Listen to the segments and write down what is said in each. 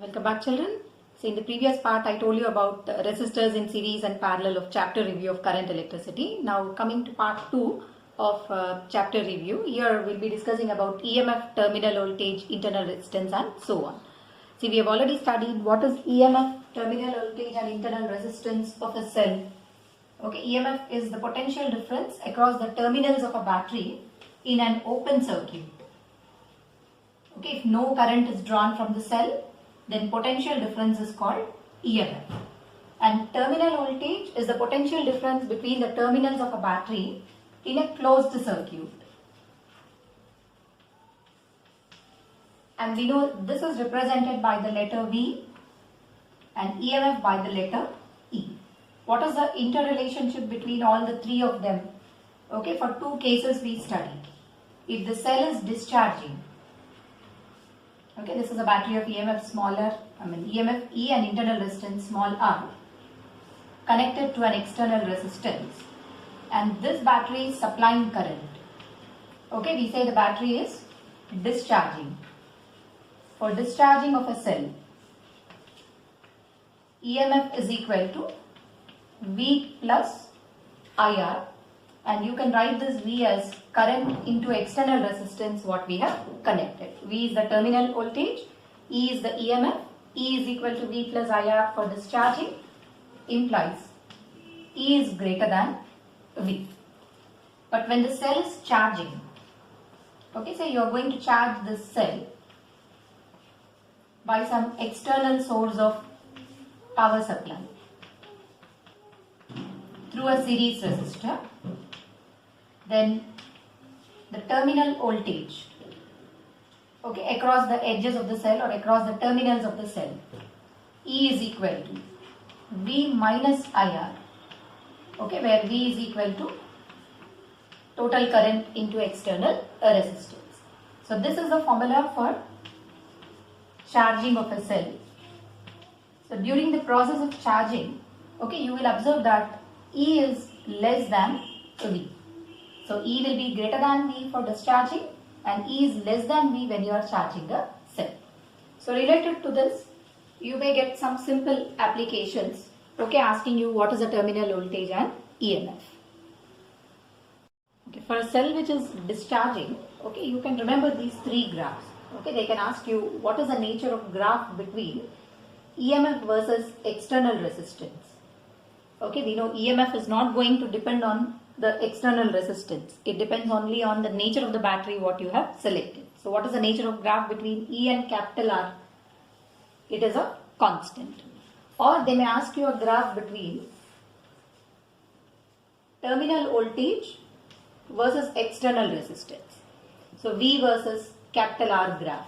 Welcome back, children. So in the previous part I told you about resistors in series and parallel of chapter review of current electricity. Now coming to part 2 of chapter review. Here we'll be discussing about EMF, terminal voltage, internal resistance and so on. See, we have already studied what is EMF, terminal voltage and internal resistance of a cell. Okay, EMF is the potential difference across the terminals of a battery in an open circuit. Okay, if no current is drawn from the cell, then potential difference is called EMF. And terminal voltage is the potential difference between the terminals of a battery in a closed circuit. And we know this is represented by the letter V and EMF by the letter E. What is the interrelationship between all the three of them? Okay, for two cases we studied. If the cell is discharging, okay, this is a battery of EMF EMF E and internal resistance small r connected to an external resistance, and this battery is supplying current. Okay, we say the battery is discharging. For discharging of a cell, EMF is equal to V plus IR, and you can write this V as current into external resistance what we have connected. V is the terminal voltage, E is the EMF, E is equal to V plus IR for discharging, implies E is greater than V. But when the cell is charging, okay, so you are going to charge this cell by some external source of power supply through a series resistor, then the terminal voltage, okay, across the edges of the cell or across the terminals of the cell, E is equal to V minus IR, okay, where V is equal to total current into external resistance. So this is the formula for charging of a cell. So during the process of charging, okay, you will observe that E is less than V. So E will be greater than V for discharging and E is less than V when you are charging the cell. So related to this, you may get some simple applications, okay, asking you what is the terminal voltage and EMF. Okay, for a cell which is discharging, okay, you can remember these three graphs. Okay, they can ask you what is the nature of graph between EMF versus external resistance. Okay, we know EMF is not going to depend on the external resistance. It depends only on the nature of the battery what you have selected. So what is the nature of graph between E and capital R? It is a constant. Or they may ask you a graph between terminal voltage versus external resistance. So V versus capital R graph.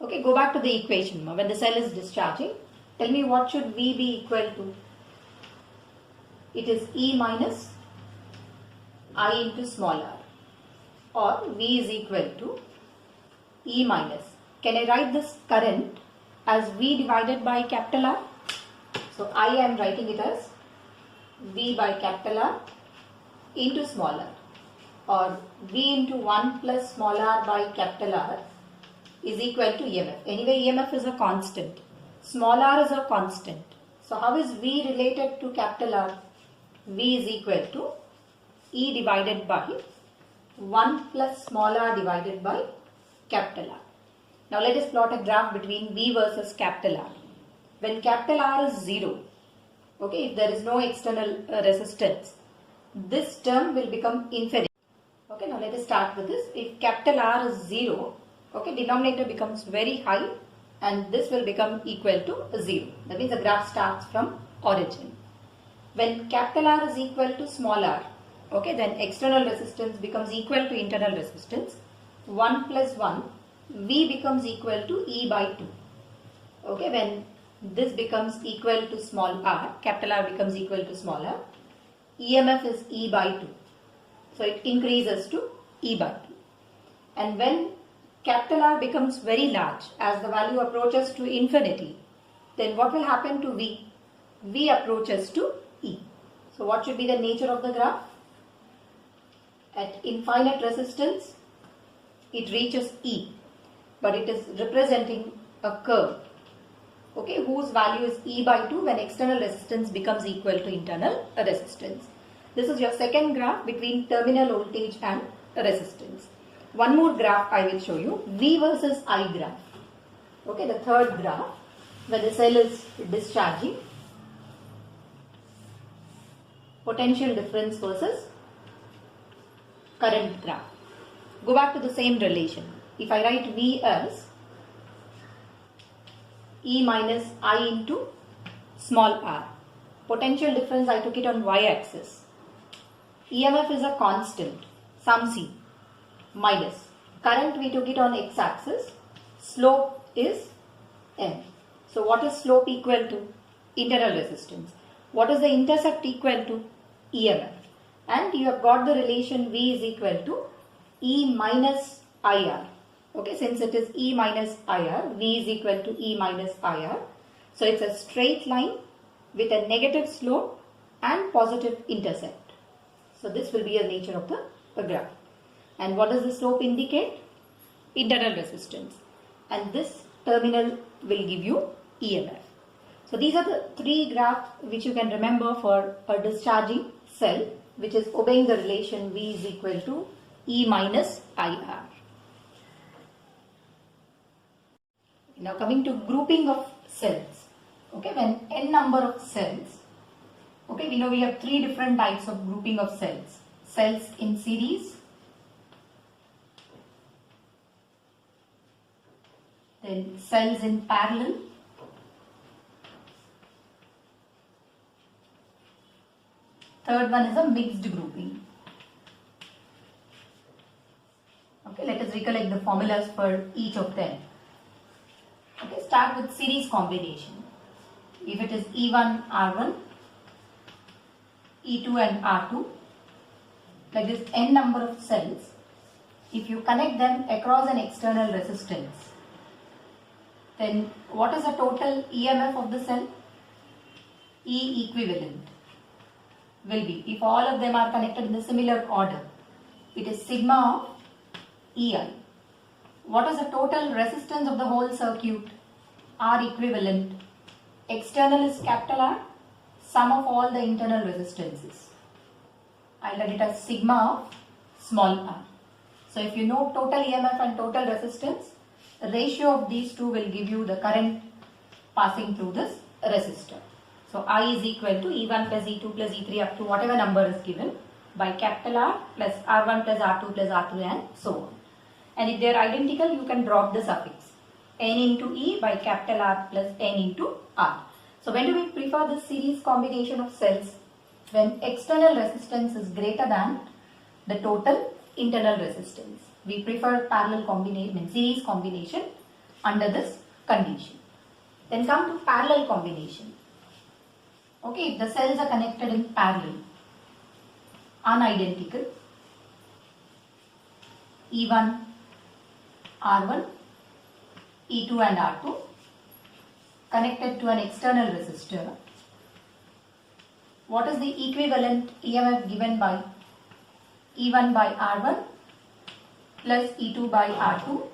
Okay, go back to the equation. When the cell is discharging, tell me what should V be equal to? It is E minus I into small r, or V is equal to E minus. Can I write this current as V divided by capital R? So I am writing it as V by capital R into small r, or V into 1 plus small r by capital R is equal to EMF. Anyway, EMF is a constant. Small r is a constant. So how is V related to capital R? V is equal to E divided by 1 plus small r divided by capital R. Now let us plot a graph between V versus capital R. When capital R is 0, okay, if there is no external resistance, this term will become infinite. Okay, now let us start with this. If capital R is 0, okay, denominator becomes very high and this will become equal to 0. That means the graph starts from origin. When capital R is equal to small r, okay, then external resistance becomes equal to internal resistance. 1 plus 1, V becomes equal to E by 2. Okay, when this becomes equal to small r, capital R becomes equal to small r, EMF is E by 2. So it increases to E by 2. And when capital R becomes very large, as the value approaches to infinity, then what will happen to V? V approaches to E. So what should be the nature of the graph? At infinite resistance, it reaches E. but it is representing a curve, okay, whose value is E by 2 when external resistance becomes equal to internal resistance. This is your second graph between terminal voltage and resistance. One more graph I will show you, V versus I graph. Okay, the third graph where the cell is discharging, potential difference versus current graph. Go back to the same relation. If I write V as E minus I into small r, potential difference I took it on y-axis. EMF is a constant, some C, minus. Current we took it on x-axis, slope is M. So what is slope equal to? Internal resistance. What is the intercept equal to? EMF. And you have got the relation V is equal to E minus IR. Okay, since it is E minus IR, V is equal to E minus IR. So it's a straight line with a negative slope and positive intercept. So this will be the nature of the graph. And what does the slope indicate? Internal resistance. And this terminal will give you EMF. So these are the three graphs which you can remember for a discharging cell, which is obeying the relation V is equal to E minus IR. Now coming to grouping of cells. Okay, when n number of cells, okay, we know we have three different types of grouping of cells. Cells in series, then cells in parallel, third one is a mixed grouping. Okay, let us recollect the formulas for each of them. Okay, start with series combination. If it is E1, R1, E2 and R2, like this n number of cells, if you connect them across an external resistance, then what is the total EMF of the cell? E equivalent will be, if all of them are connected in a similar order, it is sigma of EI. What is the total resistance of the whole circuit? R equivalent. External is capital R, sum of all the internal resistances. I'll write it as sigma of small r. So if you know total EMF and total resistance, the ratio of these two will give you the current passing through this resistor. So I is equal to E1 plus E2 plus E3 up to whatever number is given by capital R plus R1 plus R2 plus R3 and so on. And if they are identical, you can drop the suffix n into E by capital R plus n into R. So when do we prefer this series combination of cells? When external resistance is greater than the total internal resistance. We prefer parallel combination, series combination under this condition. Then come to parallel combination. Okay, if the cells are connected in parallel, unidentical, E1, R1, E2 and R2 connected to an external resistor, what is the equivalent EMF given by E1 by R1 plus E2 by R2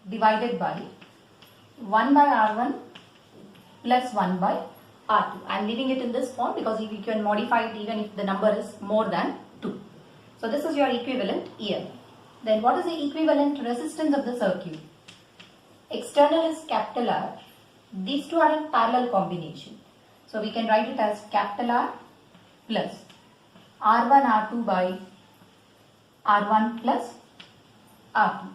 divided by 1 by R1 plus 1 by R2. I am leaving it in this form because you can modify it even if the number is more than 2. So this is your equivalent EMF. Then what is the equivalent resistance of the circuit? External is capital R. These two are in parallel combination. So we can write it as capital R plus R1 R2 by R1 plus R2.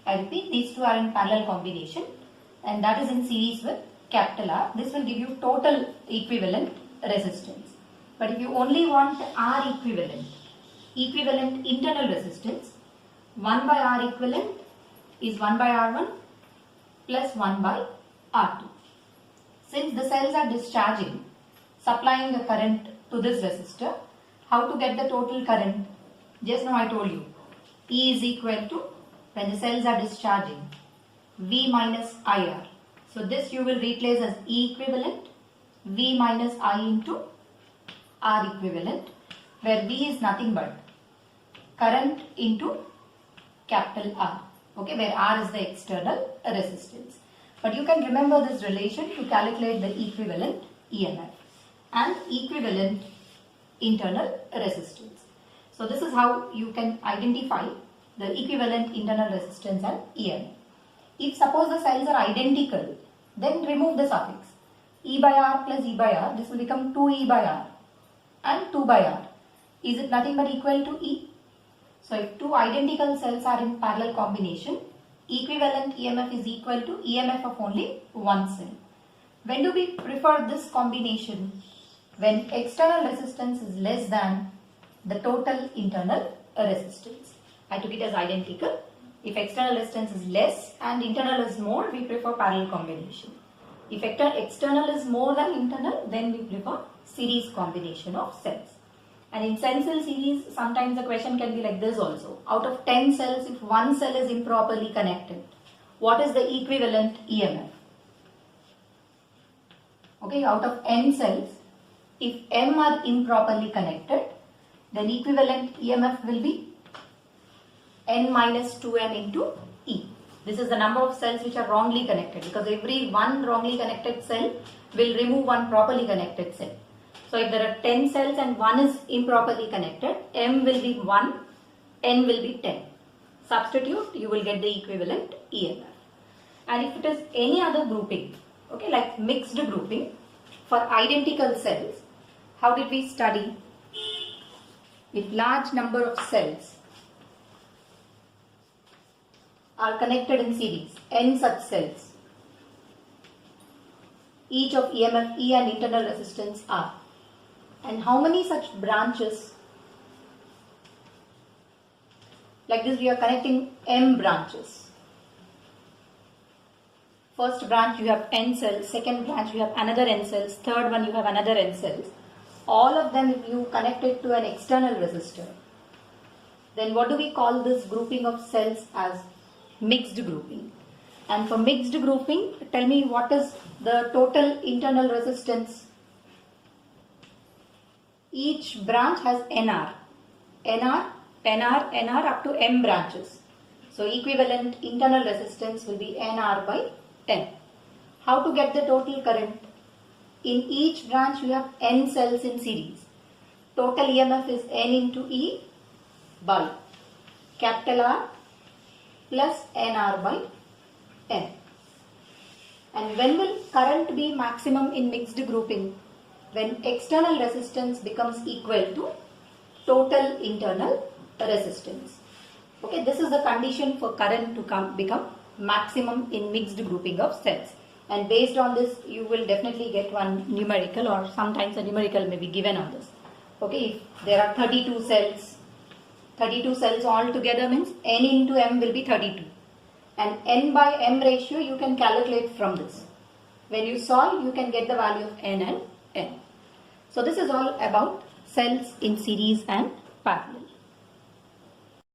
I repeat, these two are in parallel combination and that is in series with capital R. This will give you total equivalent resistance. But if you only want R equivalent internal resistance, 1 by R equivalent is 1 by R1 plus 1 by R2. Since the cells are discharging, supplying a current to this resistor, how to get the total current? Just now I told you, E is equal to, when the cells are discharging, V minus IR. So this you will replace as E equivalent, V minus I into R equivalent, where V is nothing but current into capital R. okay, where R is the external resistance. But you can remember this relation to calculate the equivalent EMF and equivalent internal resistance. So this is how you can identify the equivalent internal resistance and EMF. If suppose the cells are identical, then remove the suffix. E by R plus E by R, this will become 2E by R and 2 by R. Is it nothing but equal to E? So if two identical cells are in parallel combination, equivalent EMF is equal to EMF of only one cell. When do we prefer this combination? When external resistance is less than the total internal resistance. I took it as identical. If external resistance is less and internal is more, we prefer parallel combination. If external is more than internal, then we prefer series combination of cells. And in cell series, sometimes the question can be like this also. Out of 10 cells, if one cell is improperly connected, what is the equivalent EMF? Okay, out of n cells, if m are improperly connected, then equivalent EMF will be n minus 2m into E. This is the number of cells which are wrongly connected, because every one wrongly connected cell will remove one properly connected cell. So if there are 10 cells and one is improperly connected, m will be 1, n will be 10. Substitute, you will get the equivalent EMF. And if it is any other grouping, okay, like mixed grouping for identical cells, how did we study? If large number of cells are connected in series, n such cells, each of EMF E and internal resistance R. And how many such branches? Like this, we are connecting m branches. First branch you have n cells, second branch you have another n cells, third one you have another n cells. All of them if you connect it to an external resistor, then what do we call this grouping of cells as? Mixed grouping. And for mixed grouping, tell me what is the total internal resistance? Each branch has NR up to m branches. So equivalent internal resistance will be NR by n. How to get the total current? In each branch you have n cells in series. Total EMF is n into E by capital R plus NR by n. And when will current be maximum in mixed grouping? When external resistance becomes equal to total internal resistance. Okay, this is the condition for current to become maximum in mixed grouping of cells. And based on this, you will definitely get one numerical, or sometimes a numerical may be given on this. Okay, if there are 32 cells all together means n into m will be 32. And n by m ratio you can calculate from this. When you solve, you can get the value of n and n. So this is all about cells in series and parallel.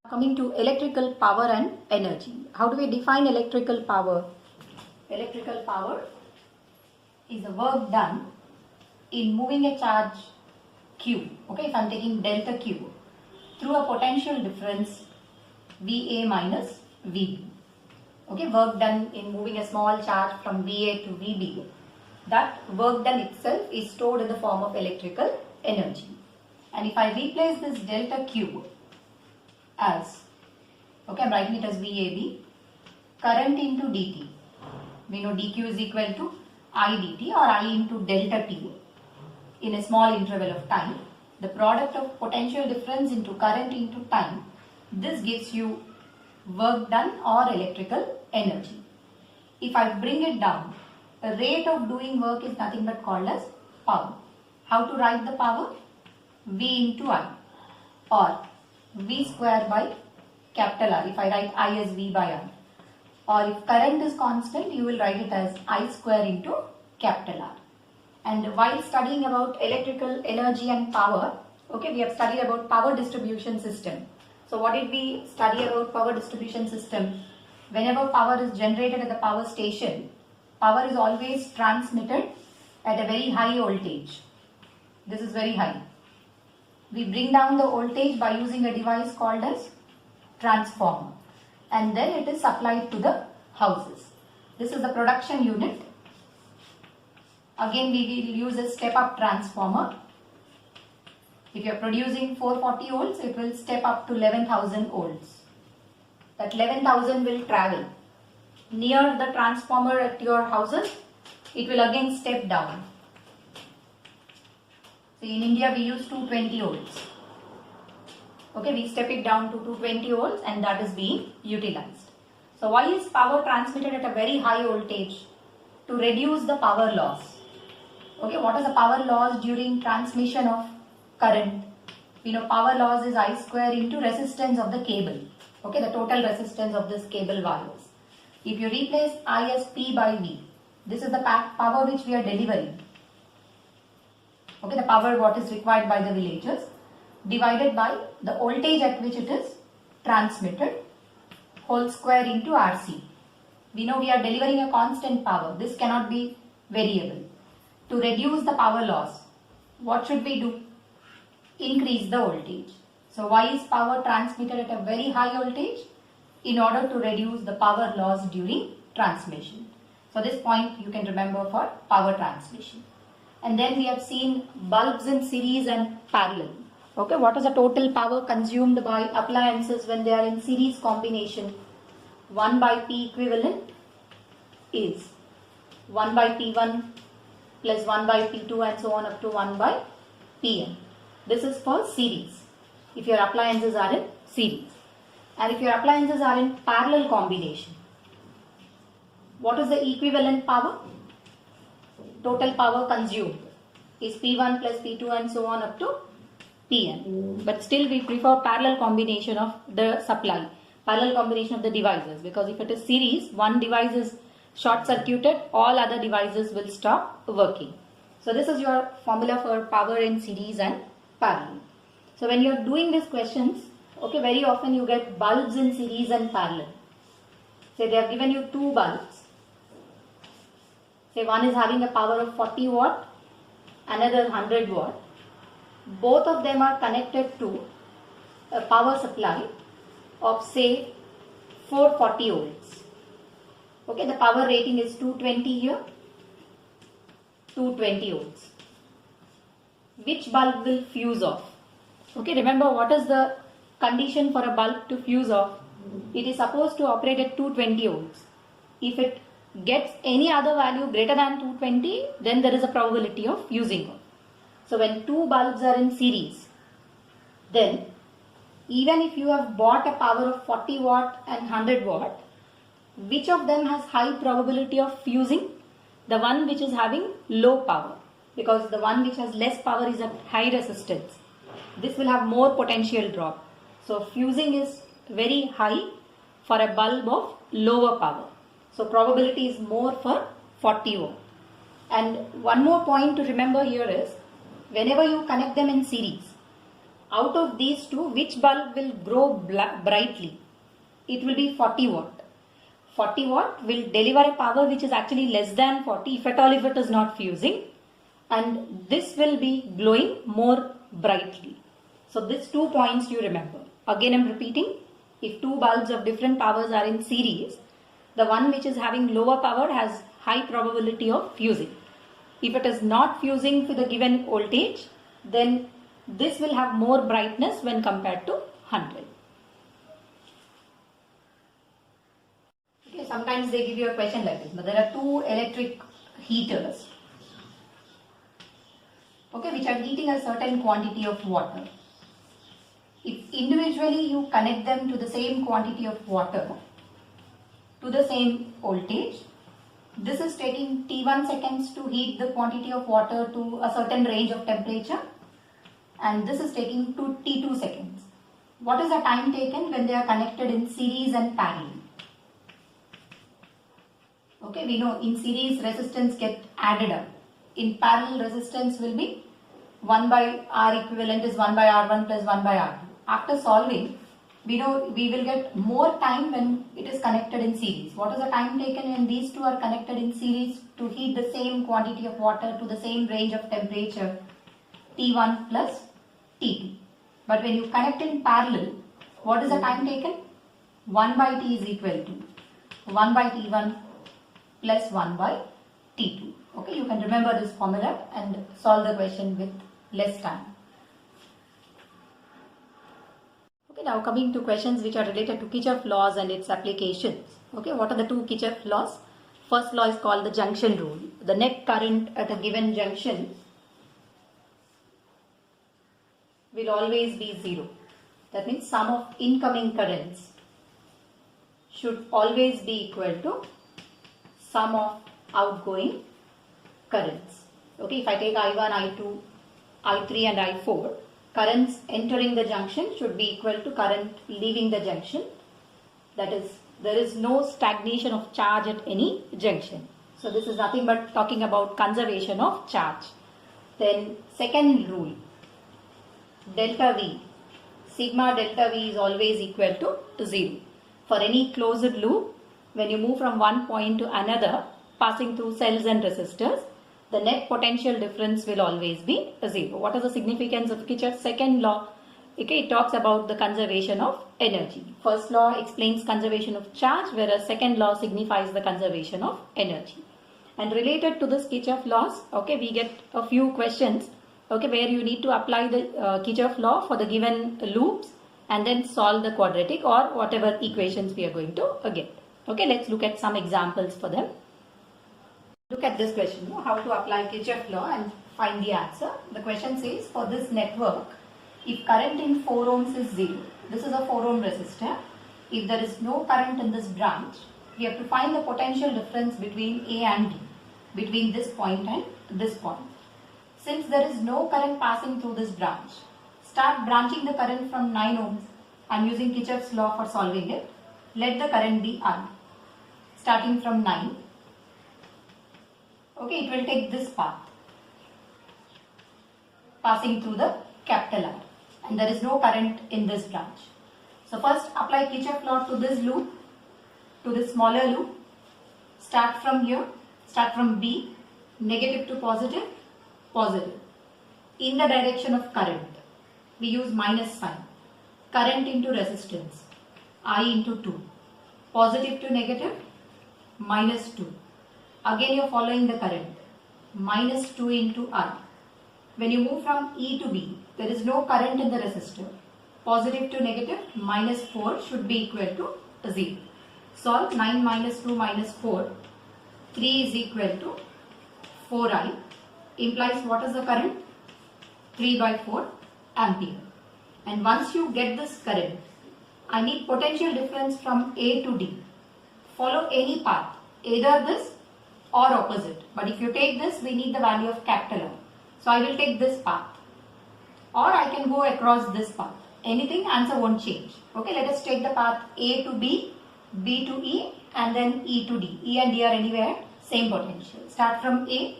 Coming to electrical power and energy. How do we define electrical power? Electrical power is the work done in moving a charge Q. Okay, if I am taking delta Q through a potential difference VA minus VB. Okay, work done in moving a small charge from VA to VB. That work done itself is stored in the form of electrical energy. And if I replace this delta Q as, okay, I am writing it as VAB, current into dt. We know dq is equal to I dt or I into delta t in a small interval of time. The product of potential difference into current into time. This gives you work done or electrical energy. If I bring it down, the rate of doing work is nothing but called as power. How to write the power? V into I, or V square by capital R. If I write I as V by R. Or if current is constant, you will write it as I square into capital R. And while studying about electrical energy and power, okay, we have studied about power distribution system. So what did we study about power distribution system? Whenever power is generated at the power station, power is always transmitted at a very high voltage. This is very high. We bring down the voltage by using a device called as transformer. and then it is supplied to the houses. This is the production unit. Again we will use a step up transformer. If you are producing 440 volts, it will step up to 11,000 volts. That 11,000 will travel near the transformer at your houses. It will again step down. So in India we use 220 volts. Okay, we step it down to 220 volts and that is being utilized. So why is power transmitted at a very high voltage? To reduce the power loss. Okay, what is the power loss during transmission of current? We know power loss is I square into resistance of the cable. Okay, the total resistance of this cable wires. If you replace I as P by V, this is the power which we are delivering. Okay, the power what is required by the villagers, divided by the voltage at which it is transmitted, whole square into RC. We know we are delivering a constant power. This cannot be variable. To reduce the power loss, what should we do? Increase the voltage. So why is power transmitted at a very high voltage? In order to reduce the power loss during transmission. So this point you can remember for power transmission. And then we have seen bulbs in series and parallel. Okay, what is the total power consumed by appliances when they are in series combination? 1 by P equivalent is 1 by P1 plus 1 by P2 and so on up to 1 by Pn. This is for series, if your appliances are in series. And if your appliances are in parallel combination, what is the equivalent power? Total power consumed is P1 plus P2 and so on up to Pn. But still we prefer parallel combination of the supply, parallel combination of the devices, because if it is series, one device is short circuited, all other devices will stop working. So this is your formula for power in series and parallel. So when you are doing these questions, okay, very often you get bulbs in series and parallel. Say they have given you two bulbs. Say one is having a power of 40 watt, another 100 watt. Both of them are connected to a power supply of say 440 volts. Okay, the power rating is 220 here, 220 volts. Which bulb will fuse off? Okay, remember what is the condition for a bulb to fuse off? It is supposed to operate at 220 volts. If it gets any other value greater than 220, then there is a probability of fusing off. So when two bulbs are in series, then even if you have bought a power of 40 watt and 100 watt, which of them has high probability of fusing? The one which is having low power, because the one which has less power is at high resistance. This will have more potential drop. So fusing is very high for a bulb of lower power. So probability is more for 40 watt. And one more point to remember here is, whenever you connect them in series, out of these two, which bulb will grow brightly? It will be 40 watt. 40 watt will deliver a power which is actually less than 40, if at all if it is not fusing. And this will be glowing more brightly. So these 2 points you remember. Again I am repeating, if two bulbs of different powers are in series, the one which is having lower power has high probability of fusing. If it is not fusing to the given voltage, then this will have more brightness when compared to 100. Okay, sometimes they give you a question like this, but there are two electric heaters, okay, which are heating a certain quantity of water. If individually you connect them to the same quantity of water, to the same voltage, this is taking T1 seconds to heat the quantity of water to a certain range of temperature, and this is taking T2 seconds. What is the time taken when they are connected in series and parallel? Okay, we know in series resistance get added up. In parallel resistance will be 1 by R equivalent is 1 by R1 plus 1 by R2. After solving, we know we will get more time when it is connected in series. What is the time taken when these two are connected in series to heat the same quantity of water to the same range of temperature? T1 plus T2. But when you connect in parallel, what is the time taken? 1 by t is equal to 1 by t1 plus 1 by t2. Okay, you can remember this formula and solve the question with less time. Okay, now coming to questions which are related to Kirchhoff laws and its applications. Okay, what are the two Kirchhoff laws? First law is called the junction rule. The net current at a given junction will always be zero. That means sum of incoming currents should always be equal to sum of outgoing currents. Okay, if I take I1, I2, I3 and I4, currents entering the junction should be equal to current leaving the junction. That is, there is no stagnation of charge at any junction. So this is nothing but talking about conservation of charge. Then second rule, delta V, sigma delta V is always equal to 0. For any closed loop, when you move from one point to another, passing through cells and resistors, the net potential difference will always be 0. What is the significance of Kirchhoff's second law? Okay, it talks about the conservation of energy. First law explains conservation of charge, whereas second law signifies the conservation of energy. And related to this Kirchhoff laws, okay, we get a few questions, okay, where you need to apply the Kirchhoff law for the given loops and then solve the quadratic or whatever equations we are going to get. Okay, let's look at some examples for them. Look at this question, how to apply Kirchhoff law and find the answer. The question says, for this network, if current in 4 ohms is 0, this is a 4 ohm resistor. If there is no current in this branch, we have to find the potential difference between A and B, between this point and this point. Since there is no current passing through this branch, start branching the current from 9 ohms. I am using Kirchhoff's law for solving it. Let the current be I. Starting from 9. Okay, it will take this path, passing through the capital R, and there is no current in this branch. So first apply Kirchhoff law to this loop, to this smaller loop. Start from here, start from B, negative to positive, positive. In the direction of current, we use minus sign. Current into resistance, I into 2. Positive to negative, minus 2. Again you are following the current, minus 2 into I. When you move from E to B, there is no current in the resistor. Positive to negative, minus 4 should be equal to 0. Solve 9 minus 2 minus 4. 3 is equal to 4I. Implies what is the current? 3 by 4 ampere. And once you get this current, I need potential difference from A to D. Follow any path, either this or opposite. But if you take this, we need the value of capital R. So I will take this path. Or I can go across this path. Anything, answer won't change. Okay, let us take the path A to B, B to E, and then E to D. E and D are anywhere, same potential. Start from A,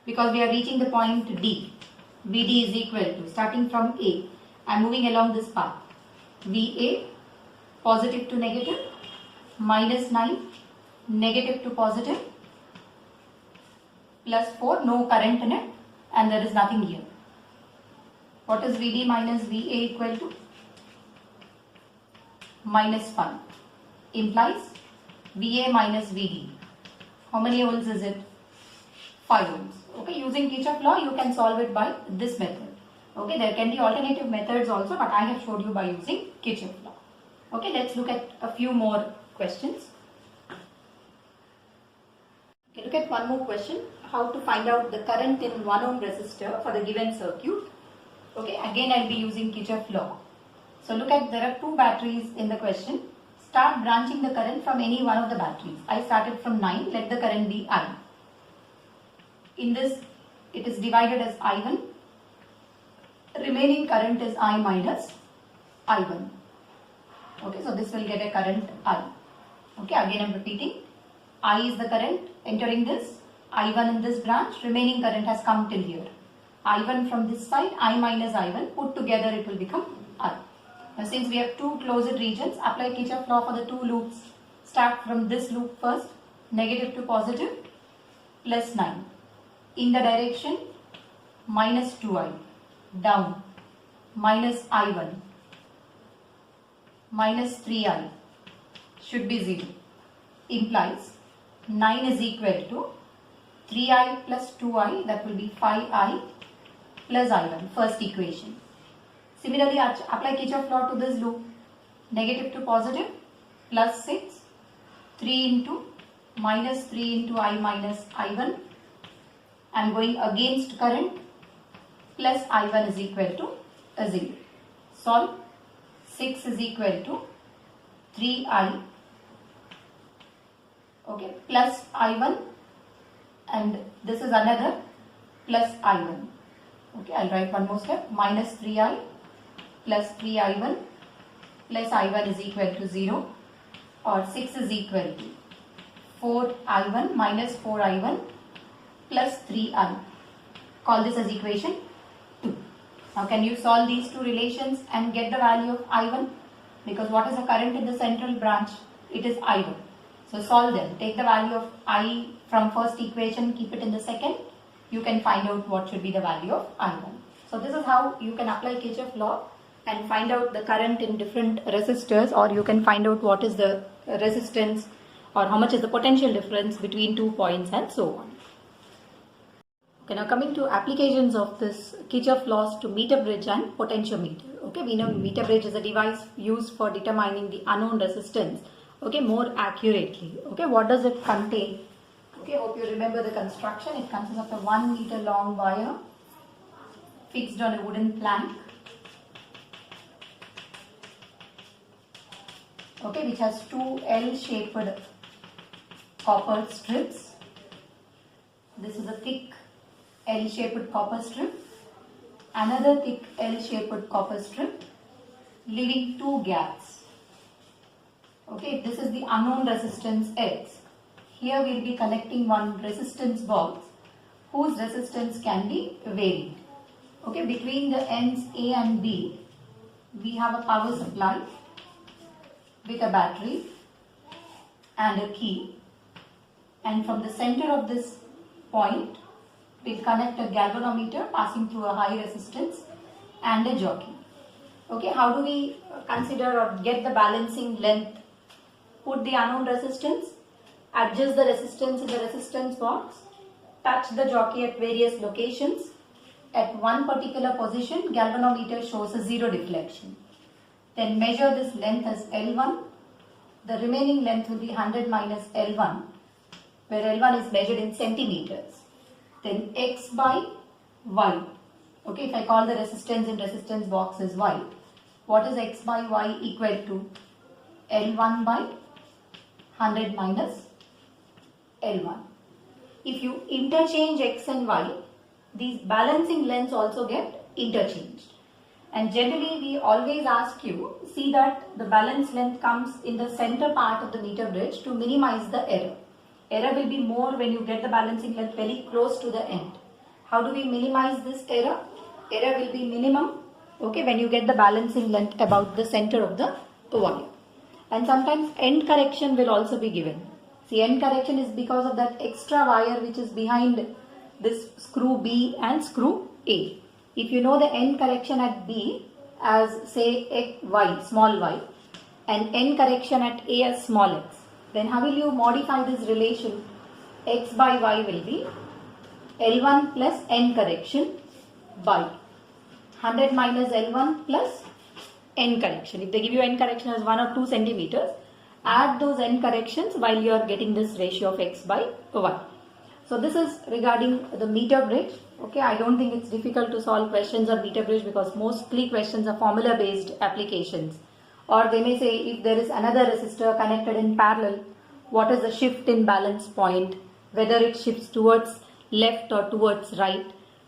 because we are reaching the point D. VD is equal to, starting from A, I am moving along this path. VA, positive to negative, minus 9, negative to positive, plus 4, no current in it, and there is nothing here. What is VD minus VA equal to? Minus 5. Implies VA minus VD. How many ohms is it? 5 ohms. Okay, using Kirchhoff law, you can solve it by this method. Okay, there can be alternative methods also, but I have showed you by using Kirchhoff law. Okay, let's look at a few more questions. Okay, look at one more question. How to find out the current in 1 ohm resistor for the given circuit. Okay, again I will be using Kirchhoff law. So look at, there are 2 batteries in the question. Start branching the current from any one of the batteries. I started from 9, let the current be I. In this, it is divided as I1. Remaining current is I minus I1. Okay, so this will get a current I. Okay, again I am repeating. I is the current entering this, I1 in this branch, remaining current has come till here. I1 from this side, I minus I1, put together it will become I. Now since we have 2 closed regions, apply Kirchhoff law for the 2 loops. Start from this loop first, negative to positive, plus 9. In the direction, minus 2I, down, minus I1, minus 3I should be 0, implies 9 is equal to 3I plus 2I, that will be 5I plus I1, first equation. Similarly, apply Kirchhoff law to this loop. Negative to positive, plus 6, 3 into minus 3 into I minus I1. I am going against current, plus I1 is equal to 0. Solve. 6 is equal to 3I, okay, plus I1, and this is another plus I1. Okay, I'll write one more step. Minus 3I plus 3I1 plus I1 is equal to 0, or 6 is equal to 4I1 minus 4I1 plus 3I. Call this as equation 2. Now can you solve these two relations and get the value of I1? Because what is the current in the central branch? It is I1. So solve them. Take the value of I from first equation, keep it in the second. You can find out what should be the value of I1. So this is how you can apply Kirchhoff law and find out the current in different resistors, or you can find out what is the resistance or how much is the potential difference between 2 points and so on. Okay, now coming to applications of this Kirchhoff laws to meter bridge and potentiometer. Okay, we know meter bridge is a device used for determining the unknown resistance, okay, more accurately. Okay, what does it contain? Okay, hope you remember the construction. It consists of a 1 meter long wire fixed on a wooden plank, okay, which has two L-shaped copper strips. This is a thick L-shaped copper strip, another thick L-shaped copper strip, leaving two gaps. Okay, this is the unknown resistance X. Here we will be connecting one resistance box whose resistance can be varied. Okay, between the ends A and B, we have a power supply with a battery and a key, and from the center of this point we will connect a galvanometer passing through a high resistance and a jockey. Okay, how do we consider or get the balancing length? Put the unknown resistance, adjust the resistance in the resistance box, touch the jockey at various locations. At one particular position, galvanometer shows a 0 deflection. Then measure this length as L1. The remaining length will be 100 minus L1, where L1 is measured in centimeters. Then X by Y. Okay, if I call the resistance in resistance box as Y, what is X by Y equal to? L1 by 100 minus L1. If you interchange X and Y, these balancing lengths also get interchanged. And generally we always ask you, see that the balance length comes in the center part of the meter bridge to minimize the error. Error will be more when you get the balancing length very close to the end. How do we minimize this error? Error will be minimum, okay, when you get the balancing length about the center of the wire. And sometimes end correction will also be given. See, end correction is because of that extra wire which is behind this screw B and screw A. If you know the end correction at B as say X, Y, small y, and end correction at A as small x, then how will you modify this relation? X by Y will be L1 plus end correction by 100 minus L1 plus end correction. If they give you end correction as 1 or 2 centimeters, add those end corrections while you are getting this ratio of X by Y. So this is regarding the meter bridge. Okay, I don't think it's difficult to solve questions on meter bridge because mostly questions are formula based applications. Or they may say if there is another resistor connected in parallel, what is the shift in balance point, whether it shifts towards left or towards right.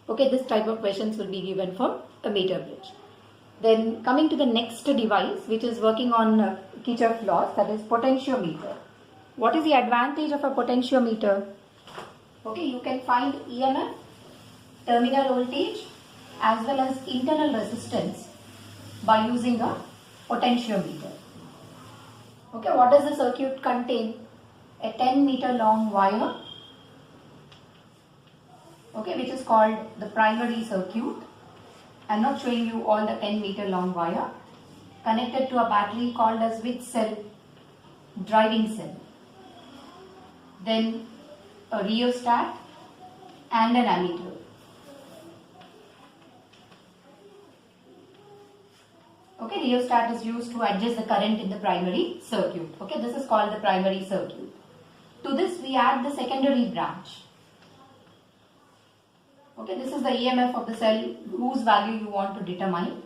Okay, this type of questions will be given for a meter bridge. Then coming to the next device which is working on Kirchhoff laws, that is potentiometer. What is the advantage of a potentiometer? Okay, you can find EMF, terminal voltage as well as internal resistance by using a potentiometer. Okay, what does the circuit contain? A 10 meter long wire, okay, which is called the primary circuit. I am not showing you all the 10 meter long wire. connected to a battery called as which cell? Driving cell. Then a rheostat and an ammeter. Okay, rheostat is used to adjust the current in the primary circuit. Okay, this is called the primary circuit. To this we add the secondary branch. Okay, this is the EMF of the cell whose value you want to determine.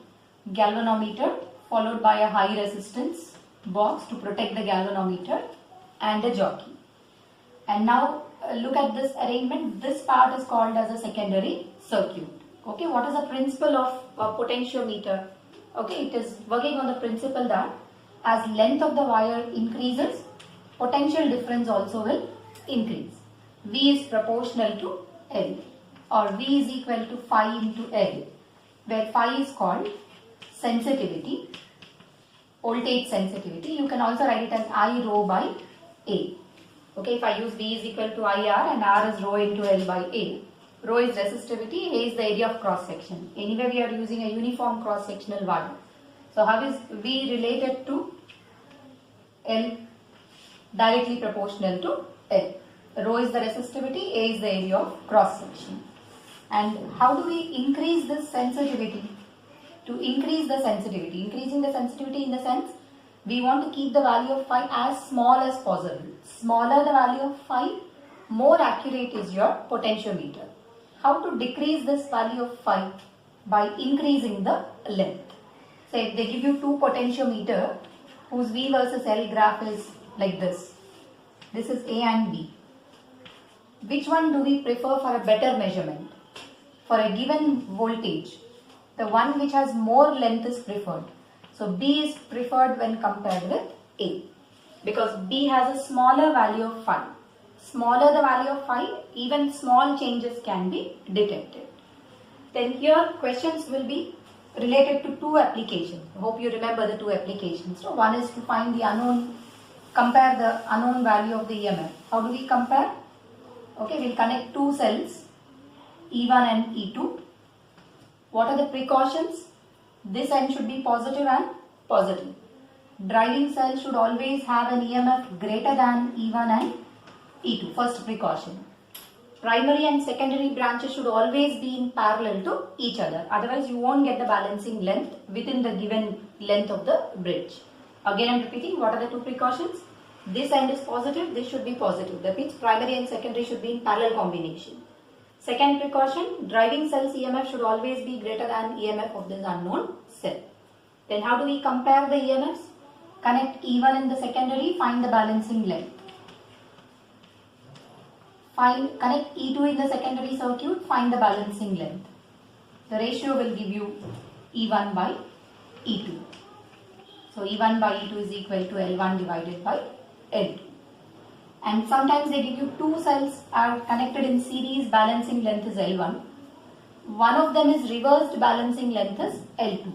Galvanometer followed by a high resistance box to protect the galvanometer and a jockey. And now look at this arrangement. This part is called as a secondary circuit. Okay, what is the principle of a potentiometer? Okay, it is working on the principle that as length of the wire increases, potential difference also will increase. V is proportional to L, or V is equal to phi into L, where phi is called sensitivity, voltage sensitivity. You can also write it as I rho by A. Okay, if I use V is equal to IR and R is rho into L by A. Rho is resistivity, A is the area of cross section. Anyway, we are using a uniform cross sectional wire. So how is V related to L? Directly proportional to L. Rho is the resistivity, A is the area of cross section. And how do we increase this sensitivity? To increase the sensitivity, increasing the sensitivity in the sense we want to keep the value of phi as small as possible. Smaller the value of phi, more accurate is your potentiometer. How to decrease this value of phi? By increasing the length. So if they give you two potentiometer whose V versus L graph is like this. This is A and B. Which one do we prefer for a better measurement? For a given voltage, the one which has more length is preferred. So B is preferred when compared with A, because B has a smaller value of phi. Smaller the value of phi, even small changes can be detected. Then here questions will be related to two applications. I hope you remember the two applications. So one is to find the unknown, compare the unknown value of the EMF. How do we compare? Okay, we'll connect two cells, E1 and E2. What are the precautions? This end should be positive and positive. Driving cell should always have an EMF greater than E1 and E2. First precaution. Primary and secondary branches should always be in parallel to each other. Otherwise, you won't get the balancing length within the given length of the bridge. Again, I am repeating, what are the two precautions? This end is positive, this should be positive. That means primary and secondary should be in parallel combination. Second precaution, driving cell's EMF should always be greater than EMF of this unknown cell. Then how do we compare the EMFs? Connect E1 in the secondary, find the balancing length. Connect E2 in the secondary circuit, find the balancing length. The ratio will give you E1 by E2. So E1 by E2 is equal to L1 divided by L2. And sometimes they give you two cells are connected in series, balancing length is L1. One of them is reversed, balancing length is L2.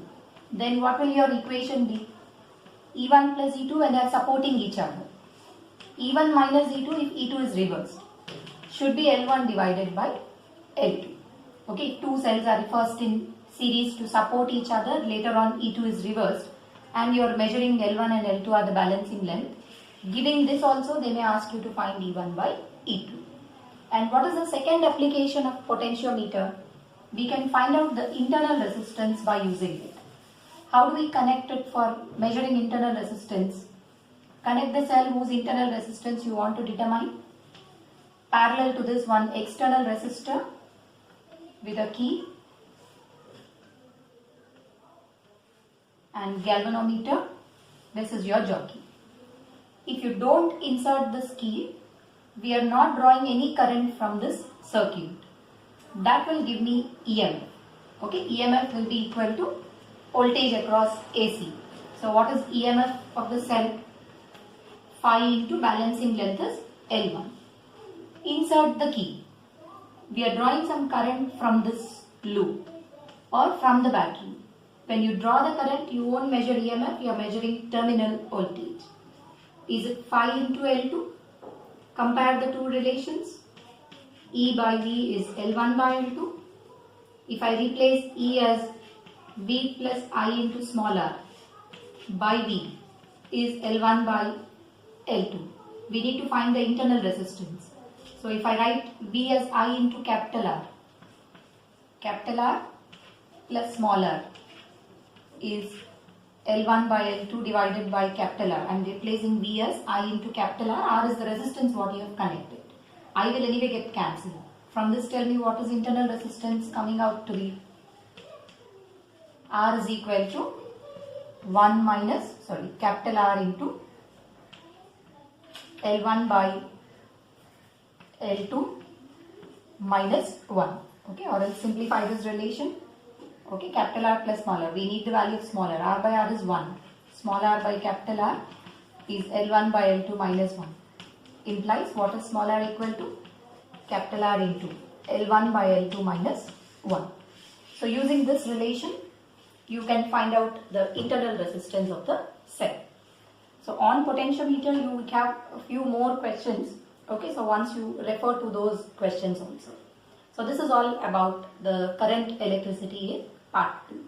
Then what will your equation be? E1 plus E2 when they are supporting each other. E1 minus E2 if E2 is reversed. Should be L1 divided by L2. Okay, two cells are first in series to support each other, later on E2 is reversed and you are measuring L1 and L2 are the balancing length. Giving this also, they may ask you to find E1 by E2. And what is the second application of potentiometer? We can find out the internal resistance by using it. How do we connect it for measuring internal resistance? Connect the cell whose internal resistance you want to determine. Parallel to this one external resistor with a key and galvanometer. This is your jockey. If you don't insert this key, we are not drawing any current from this circuit. That will give me EMF. Okay, EMF will be equal to voltage across AC. So what is EMF of the cell? Phi into balancing length is L1. Insert the key. We are drawing some current from this loop or from the battery. When you draw the current, you won't measure EMF, you are measuring terminal voltage. Is it phi into L2? Compare the two relations. E by V is L1 by L2. If I replace E as V plus I into small r, by V is L1 by L2. We need to find the internal resistance. So if I write V as I into capital R plus small r is L1 by L2 divided by capital R. I am replacing V as I into capital R. R is the resistance what you have connected. I will anyway get cancelled. From this, tell me what is internal resistance coming out to be. R is equal to capital R into L1 by L2 minus 1. Okay, or else simplify this relation. Okay, capital R plus small r. We need the value of small r. R by R is 1. Small r by capital R is L1 by L2 minus 1. Implies what is small r equal to? Capital R into L1 by L2 minus 1. So using this relation, you can find out the internal resistance of the cell. So on potentiometer, you will have a few more questions. Okay, so once you refer to those questions also. So this is all about the current electricity in part 2.